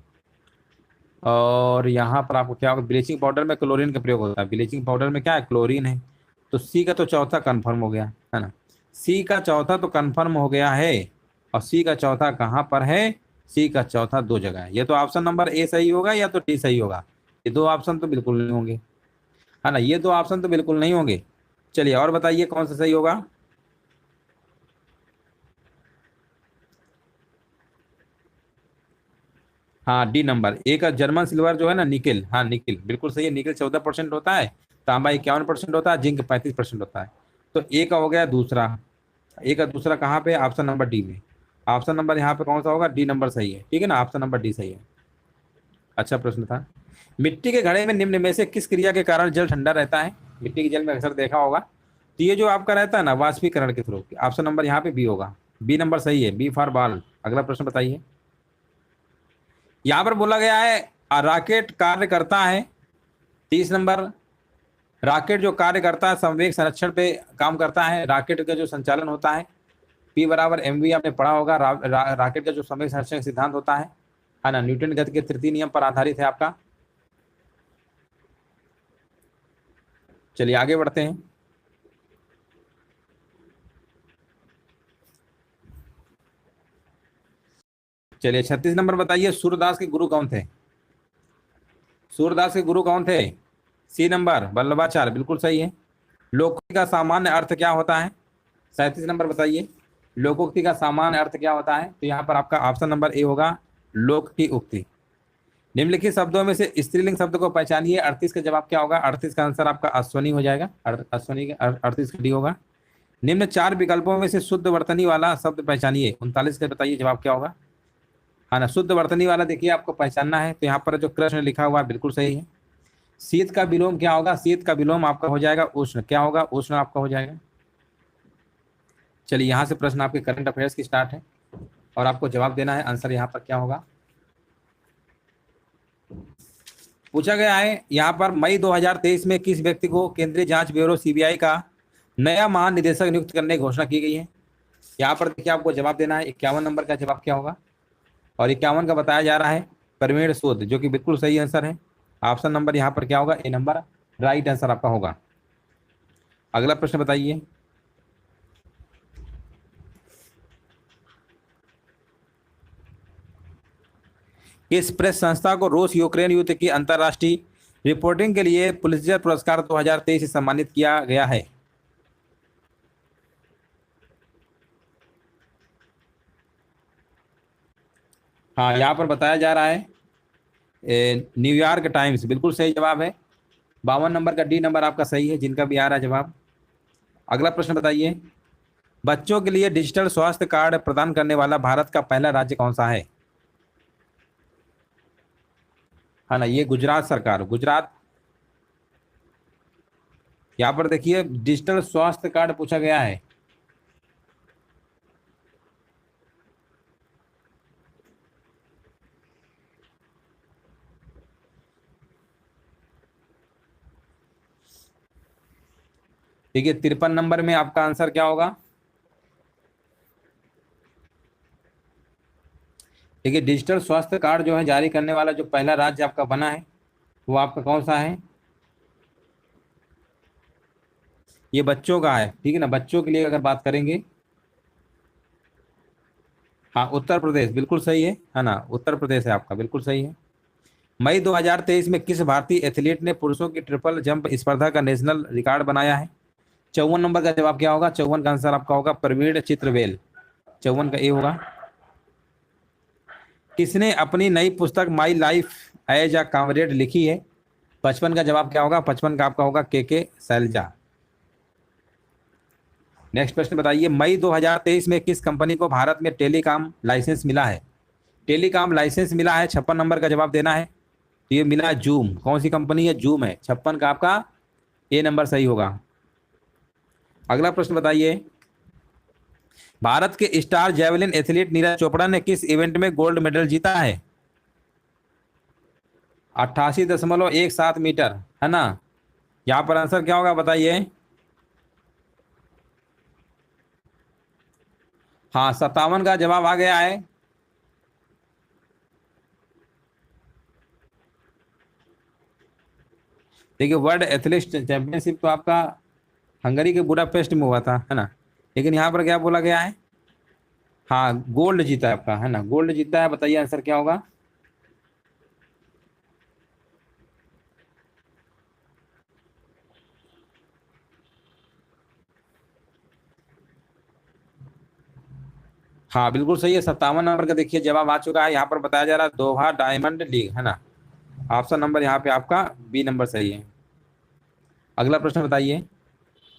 और यहाँ पर आपको क्या होगा, ब्लीचिंग पाउडर में क्लोरीन का प्रयोग होता है। ब्लीचिंग पाउडर में क्या है? क्लोरीन है। तो सी का तो चौथा कंफर्म हो गया, है ना। सी का चौथा तो कंफर्म हो गया है। और सी का चौथा कहाँ पर है? सी का चौथा 2 जगह है। ये तो ऑप्शन नंबर ए सही होगा या तो डी सही होगा। ये 2 ऑप्शन तो बिल्कुल नहीं होंगे, है ना। ये 2 ऑप्शन तो बिल्कुल नहीं होंगे। चलिए और बताइए कौन सा सही होगा। हाँ, डी नंबर, ए का जर्मन सिल्वर जो है ना, निकिल, हाँ निकिल बिल्कुल सही है। निकिल 14% होता है, तांबा 51% होता है, जिंक 35% होता है। तो ए का हो गया दूसरा। ए का दूसरा कहाँ पे? ऑप्शन नंबर डी में। ऑप्शन नंबर यहाँ पे कौन सा होगा? डी नंबर सही है, ठीक है ना, ऑप्शन नंबर डी सही है। अच्छा प्रश्न था। मिट्टी के घड़े में निम्न में से किस क्रिया के कारण जल ठंडा रहता है? मिट्टी के जल में अक्सर देखा होगा, तो ये जो आपका रहता है ना, वाष्पीकरण के थ्रू। ऑप्शन नंबर यहाँ पे बी होगा, बी नंबर सही है, बी फॉर बॉल। अगला प्रश्न बताइए। यहाँ पर बोला गया है रॉकेट कार्य करता है, 30 नंबर। रॉकेट जो कार्य करता है संवेग संरक्षण पे काम करता है। रॉकेट का जो संचालन होता है P बराबर mv, आपने पढ़ा होगा। रॉकेट का जो संवेग संरक्षण सिद्धांत होता है ना, न्यूटन गति के तृतीय नियम पर आधारित है आपका। चलिए आगे बढ़ते हैं। चलिए 36 नंबर बताइए, सूरदास के गुरु कौन थे? सूरदास के गुरु कौन थे? सी नंबर, वल्लभाचार्य, बिल्कुल सही है। लोकोक्ति का सामान्य अर्थ क्या होता है? 37 नंबर बताइए, लोकोक्ति का सामान्य अर्थ क्या होता है? तो यहाँ पर आपका ऑप्शन नंबर ए होगा, लोक की उक्ति। निम्नलिखित शब्दों में से स्त्रीलिंग शब्द को पहचानिए। 38 का जवाब क्या होगा? 38 का आंसर आपका अश्वनी हो जाएगा, अश्वनी का 38 का डी होगा। निम्न 4 विकल्पों में से शुद्ध वर्तनी वाला शब्द पहचानिए। 39 का बताइए जवाब क्या होगा, है ना। शुद्ध वर्तनी वाला देखिए आपको पहचानना है, तो यहाँ पर जो कृष्ण लिखा हुआ है बिल्कुल सही है। शीत का विलोम क्या होगा? शीत का विलोम आपका हो जाएगा उष्ण। क्या होगा? उष्ण आपका हो जाएगा। चलिए यहाँ से प्रश्न आपके करंट अफेयर्स की स्टार्ट है और आपको जवाब देना है। आंसर यहाँ पर क्या होगा? पूछा गया है यहाँ पर मई 2023 में किस व्यक्ति को केंद्रीय जांच ब्यूरो सीबीआई का नया महानिदेशक नियुक्त करने की घोषणा की गई है। यहाँ पर देखिए आपको जवाब देना है। 51 नंबर का जवाब क्या होगा, और 51 का बताया जा रहा है प्रवीण सूद, जो कि बिल्कुल सही आंसर है। ऑप्शन नंबर यहाँ पर क्या होगा, ए नंबर राइट आंसर आपका होगा। अगला प्रश्न बताइए। इस प्रेस संस्था को रूस यूक्रेन युद्ध की अंतर्राष्ट्रीय रिपोर्टिंग के लिए पुलित्जर पुरस्कार 2023 से सम्मानित किया गया है। हाँ, यहाँ पर बताया जा रहा है न्यूयॉर्क टाइम्स, बिल्कुल सही जवाब है। 52 नंबर का डी नंबर आपका सही है, जिनका भी आ रहा है जवाब। अगला प्रश्न बताइए। बच्चों के लिए डिजिटल स्वास्थ्य कार्ड प्रदान करने वाला भारत का पहला राज्य कौन सा है? है ना, ये गुजरात सरकार, गुजरात। यहाँ पर देखिए डिजिटल स्वास्थ्य कार्ड पूछा गया है। देखिए 53 नंबर में आपका आंसर क्या होगा। देखिए डिजिटल स्वास्थ्य कार्ड जो है जारी करने वाला जो पहला राज्य आपका बना है वो आपका कौन सा है? ये बच्चों का है, ठीक है ना, बच्चों के लिए अगर बात करेंगे, हाँ उत्तर प्रदेश बिल्कुल सही है ना, उत्तर प्रदेश है आपका, बिल्कुल सही है। मई 2023 में किस भारतीय एथलीट ने पुरुषों की ट्रिपल जंप स्पर्धा का नेशनल रिकॉर्ड बनाया है? 54 नंबर का जवाब क्या होगा? 54 का आंसर आपका होगा प्रवीण चित्रवेल, 54 का ए होगा। किसने अपनी नई पुस्तक My Life as a Comrade लिखी है? 55 का जवाब क्या होगा? 55 का आपका होगा के शैलजा। नेक्स्ट प्रश्न बताइए। मई 2023 में किस कंपनी को भारत में टेलीकॉम लाइसेंस मिला है? टेलीकॉम लाइसेंस मिला है, 56 नंबर का जवाब देना है। तो ये मिला है जूम, कौन सी कंपनी है? जूम है। 56 का आपका ए नंबर सही होगा। अगला प्रश्न बताइए। भारत के star javelin athlete Neeraj Chopra ने किस इवेंट में गोल्ड मेडल जीता है? 88.17 मीटर, है ना। यहाँ पर आंसर क्या होगा बताइए। हाँ 57 का जवाब आ गया है। देखिए वर्ल्ड एथलेटिक्स चैंपियनशिप तो आपका हंगरी के बुडापेस्ट में हुआ था, है ना, लेकिन यहाँ पर क्या बोला गया है? हाँ गोल्ड जीता है आपका, है ना, गोल्ड जीता है। बताइए आंसर क्या होगा। हाँ बिल्कुल सही है, 57 नंबर का देखिए जवाब आ चुका है। यहाँ पर बताया जा रहा है दोहा डायमंड लीग, है ना। ऑप्शन नंबर यहाँ पे आपका बी नंबर सही है। अगला प्रश्न बताइए।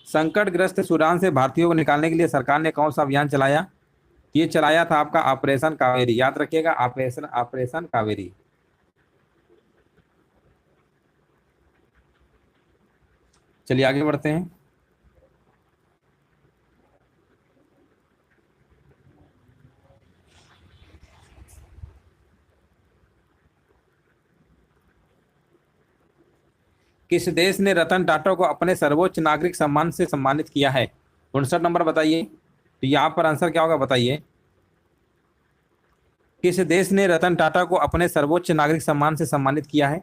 संकटग्रस्त सूडान से भारतीयों को निकालने के लिए सरकार ने कौन सा अभियान चलाया? ये चलाया था आपका ऑपरेशन कावेरी, याद रखिएगा, ऑपरेशन ऑपरेशन कावेरी। चलिए आगे बढ़ते हैं। किस देश ने रतन टाटा को अपने सर्वोच्च नागरिक सम्मान से सम्मानित किया है? 59 नंबर बताइए। तो यहाँ पर आंसर क्या होगा बताइए। किस देश ने रतन टाटा को अपने सर्वोच्च नागरिक सम्मान से सम्मानित किया है?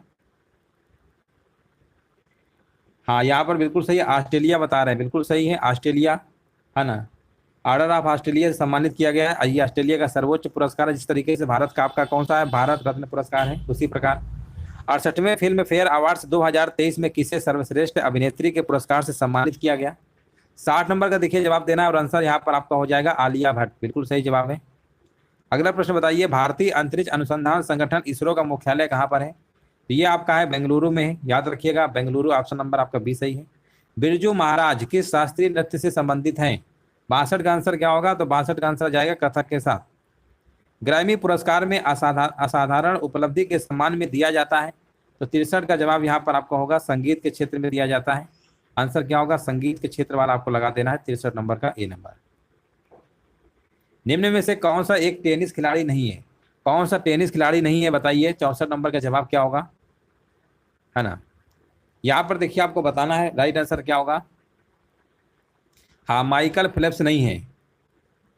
हाँ यहाँ पर बिल्कुल सही है, ऑस्ट्रेलिया बता रहे हैं, बिल्कुल सही है, ऑस्ट्रेलिया, है ना। ऑर्डर ऑफ ऑस्ट्रेलिया से सम्मानित किया गया है। ये ऑस्ट्रेलिया का सर्वोच्च पुरस्कार है। जिस तरीके से भारत का आपका कौन सा है, भारत रत्न पुरस्कार है, उसी प्रकार 68वें फिल्म फेयर अवार्ड्स 2023 में किसे सर्वश्रेष्ठ अभिनेत्री के पुरस्कार से सम्मानित किया गया? 60 नंबर का देखिए जवाब देना है, और आंसर यहाँ पर आपका हो जाएगा आलिया भट्ट, बिल्कुल सही जवाब है। अगला प्रश्न बताइए। भारतीय अंतरिक्ष अनुसंधान संगठन इसरो का मुख्यालय कहाँ पर है? तो ये आपका है बेंगलुरु में है, याद रखिएगा बेंगलुरु, ऑप्शन नंबर आपका बी सही है। बिरजू महाराज किस शास्त्रीय नृत्य से संबंधित हैं? 62 का आंसर क्या होगा? तो 62 का आंसर जाएगा कथक के साथ। ग्रैमी पुरस्कार में असाधारण उपलब्धि के सम्मान में दिया जाता है। तो 63 का जवाब यहाँ पर आपका होगा संगीत के क्षेत्र में दिया जाता है। आंसर क्या होगा? संगीत के क्षेत्र वाला आपको लगा देना है, 63 नंबर का ए नंबर। निम्न में से कौन सा एक टेनिस खिलाड़ी नहीं है? कौन सा टेनिस खिलाड़ी नहीं है बताइए। 64 नंबर का जवाब क्या होगा? है ना। यहाँ पर देखिए आपको बताना है राइट आंसर क्या होगा। हाँ, माइकल फेल्प्स नहीं है,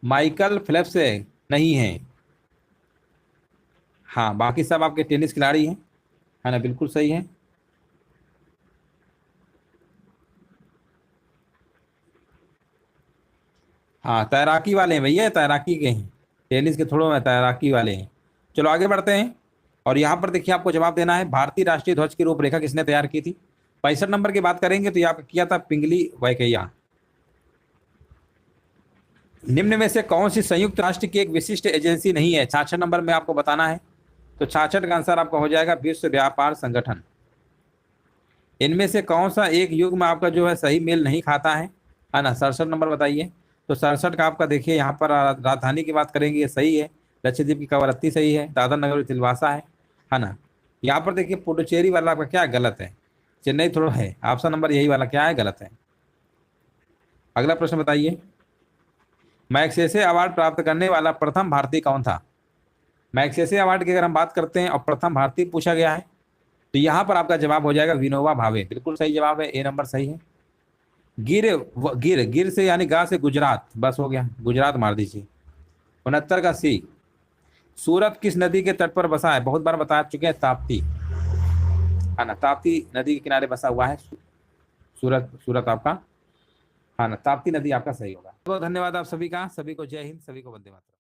माइकल फेल्प्स नहीं है। हाँ, बाकी सब आपके टेनिस खिलाड़ी हैं, है ना, बिल्कुल सही है। हाँ, तैराकी वाले हैं भैया, तैराकी के हैं, टेनिस के थोड़ो में तैराकी वाले हैं। चलो आगे बढ़ते हैं। और यहाँ पर देखिए आपको जवाब देना है, भारतीय राष्ट्रीय ध्वज की रूपरेखा किसने तैयार की थी। 65 नंबर की बात करेंगे तो यहाँ पे किया था पिंगली वैकेया। निम्न में से कौन सी संयुक्त राष्ट्र की एक विशिष्ट एजेंसी नहीं है, 66 नंबर में आपको बताना है। तो 66 का आंसर आपका हो जाएगा विश्व व्यापार संगठन। इनमें से कौन सा एक युग में आपका जो है सही मेल नहीं खाता है ना। 67 नंबर बताइए। तो 67 का आपका देखिए यहाँ पर राजधानी की बात करेंगे, ये सही है। लक्षद्वीप की कवरत्ती सही है, दादर नगर तिलवासा है ना। यहाँ पर देखिए पुडुचेरी वाला आपका क्या गलत है, चेन्नई थोड़ा है। ऑप्शन नंबर यही वाला क्या है, गलत है। अगला प्रश्न बताइए, मैग्सेसे अवार्ड प्राप्त करने वाला प्रथम भारतीय कौन था। मैग्सेसे अवार्ड की अगर हम बात करते हैं और प्रथम भारतीय पूछा गया है, तो यहाँ पर आपका जवाब हो जाएगा विनोबा भावे, बिल्कुल सही जवाब है, ए नंबर सही है। गिर गिर गिर से यानी गा से गुजरात, बस हो गया, गुजरात मार दीजिए। 69 का सी, सूरत किस नदी के तट पर बसा है, बहुत बार बता चुके हैं, ताप्ती, है ना, ताप्ती नदी के किनारे बसा हुआ है सूरत, सूरत आपका, हाँ ना, ताप्ती नदी आपका सही होगा। बहुत धन्यवाद आप सभी का, सभी को जय हिंद, सभी को वंदे मातरम।